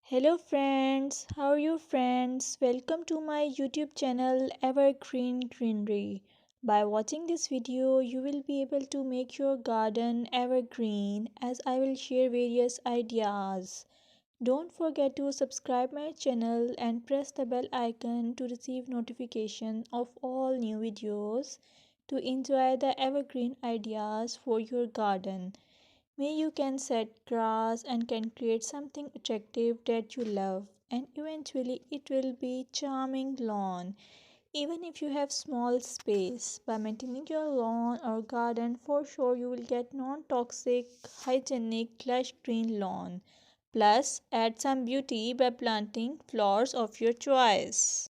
Hello friends, how are you friends? Welcome to my YouTube channel Evergreen Greenery. By watching this video, you will be able to make your garden evergreen as I will share various ideas. Don't forget to subscribe my channel and press the bell icon to receive notification of all new videos to enjoy the evergreen ideas for your garden. May you can set grass and can create something attractive that you love and eventually it will be charming lawn even if you have small space. By maintaining your lawn or garden, for sure you will get non-toxic, hygienic, lush green lawn. Plus, add some beauty by planting flowers of your choice.